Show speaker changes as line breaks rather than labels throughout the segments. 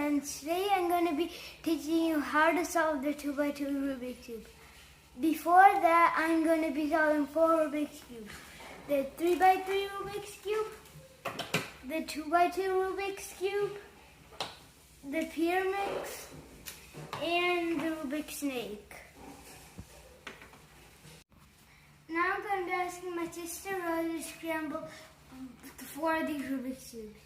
and today I'm going to be teaching you how to solve the 2x2 Rubik's Cube. Before that, I'm going to be solving 4 Rubik's Cubes. The 3x3 Rubik's Cube, the 2x2 Rubik's Cube, the pyramids, and the Rubik's Snake. Now I'm going to be asking my sister Rose to scramble 4 of these Rubik's Cubes.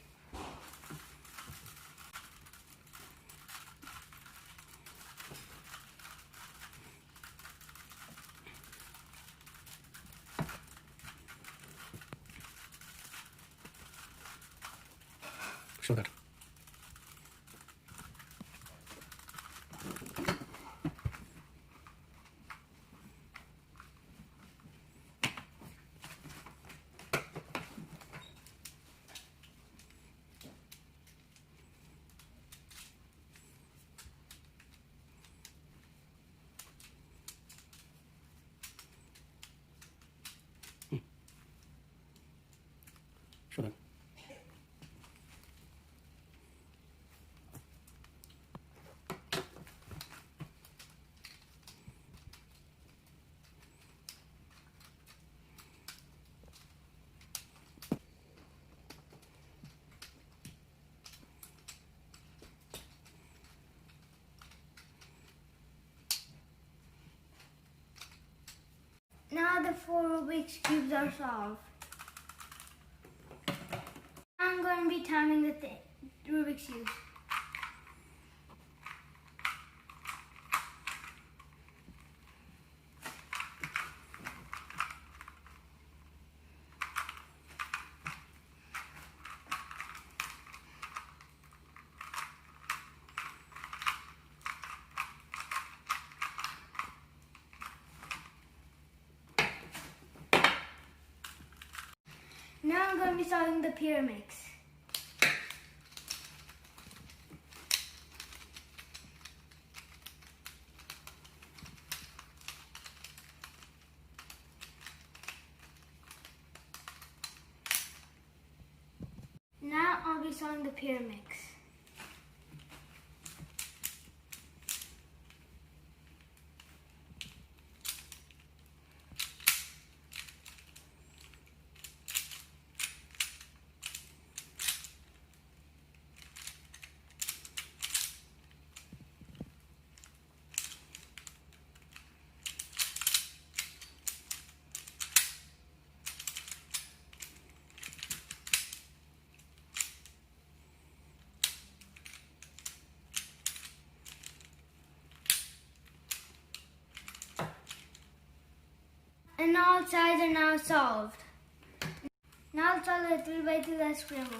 Sugar. Sugar.
Now the 4 Rubik's Cubes are solved. I'm going to be timing the Rubik's Cube. Now I'm going to be solving the pyramids. Now I'll be solving the pyramids. And all sides are now solved. Now let's solve the 3x2 last scramble.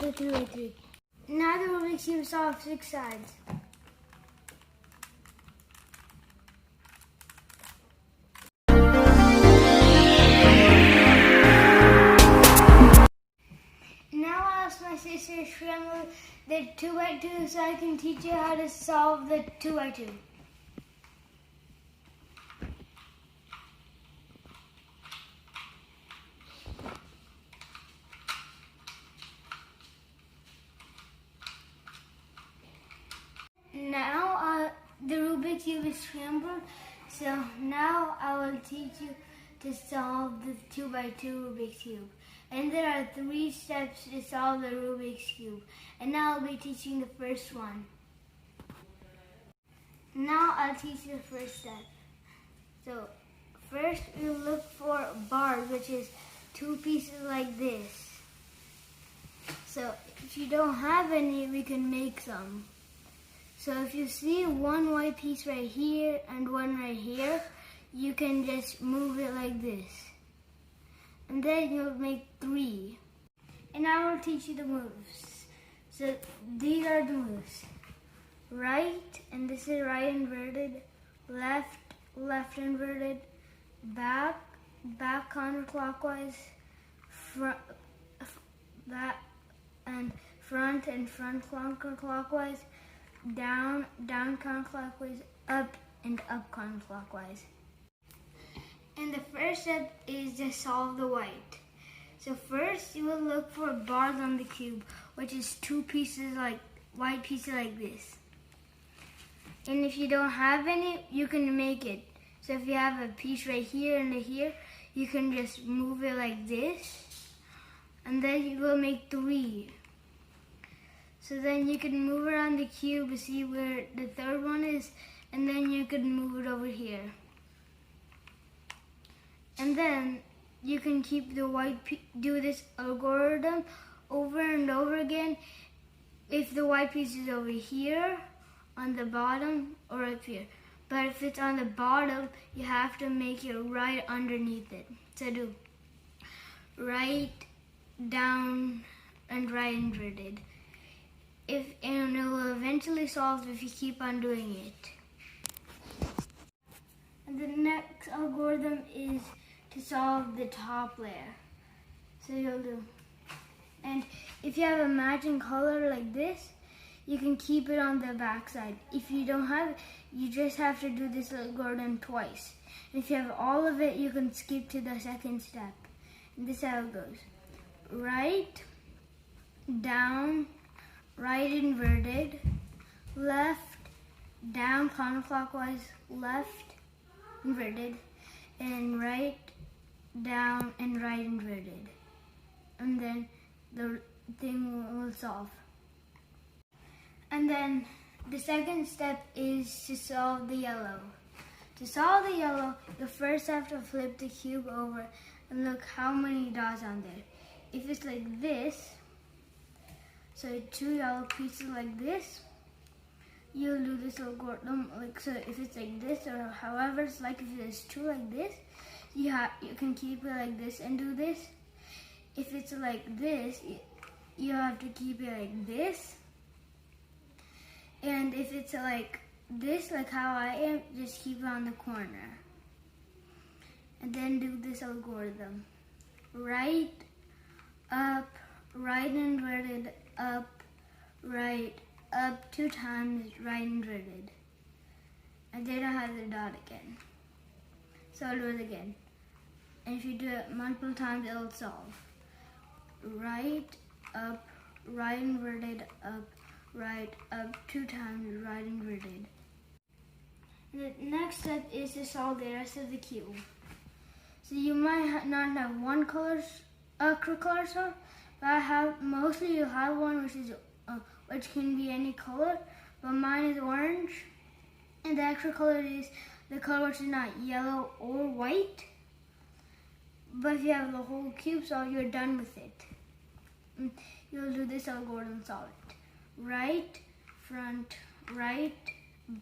the 2 by 3. Now the Rubik's Cube solves 6 sides. Now I'll ask my sister to scramble the 2 by 2 so I can teach you how to solve the 2 by 2. Now the Rubik's Cube is scrambled, so now I will teach you to solve the 2 by 2 Rubik's Cube. And there are 3 steps to solve the Rubik's Cube. And now I'll be teaching the first one. Now I'll teach you the first step. So first you look for bars, which is 2 pieces like this. So if you don't have any, we can make some. So if you see one white piece right here and one right here, you can just move it like this. And then you'll make 3. And I will teach you the moves. So these are the moves. Right, and this is right inverted. Left, left inverted. Back, back counterclockwise. Front and front counterclockwise. Down, down counterclockwise. Up and up counterclockwise. And the first step is to solve the white. So first you will look for bars on the cube, which is 2 pieces like white pieces like this. And if you don't have any, you can make it. So if you have a piece right here and here, you can just move it like this. And then you will make 3. So then you can move around the cube to see where the third one is, and then you can move it over here. And then you can keep the do this algorithm over and over again if the white piece is over here, on the bottom, or up here. But if it's on the bottom, you have to make it right underneath it. So do right, down, and right inverted. And it will eventually solve if you keep on doing it. And the next algorithm is to solve the top layer. So you'll do. And if you have a matching color like this, you can keep it on the back side. If you don't have it, you just have to do this algorithm twice. And if you have all of it, you can skip to the second step. And this is how it goes. Right, down, right inverted, left, down counterclockwise, left inverted, and right, down, and right inverted. And then the thing will solve. And then the second step is to solve the yellow. To solve the yellow, you first have to flip the cube over and look how many dots on there. If it's like this, so 2 yellow pieces like this, you'll do this algorithm like so. If it's like this, or however it's like, if there's 2 like this, you can keep it like this and do this. If it's like this, you have to keep it like this. And if it's like this, like how I am, just keep it on the corner. And then do this algorithm. Right, up, right inverted, up, right, up 2 times, right inverted. And then I have the dot again. So I'll do it again. And if you do it multiple times, it'll solve. Right, up, right inverted, up, right, up 2 times, right inverted. The next step is to solve the rest of the cube. So you might not have one color solve, but mostly you have one which can be any color, but mine is orange, and the extra color is the color which is not yellow or white. But if you have the whole cube solved, you're done with it. You'll do this algorithm, solve it. Right, front, right,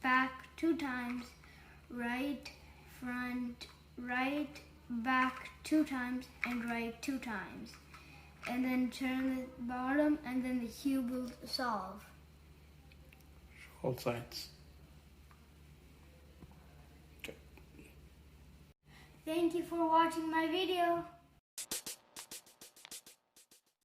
back 2 times, right, front, right, back 2 times, and right 2 times. and then turn the bottom, and then the cube will solve.
All sides. Okay.
Thank you for watching my video.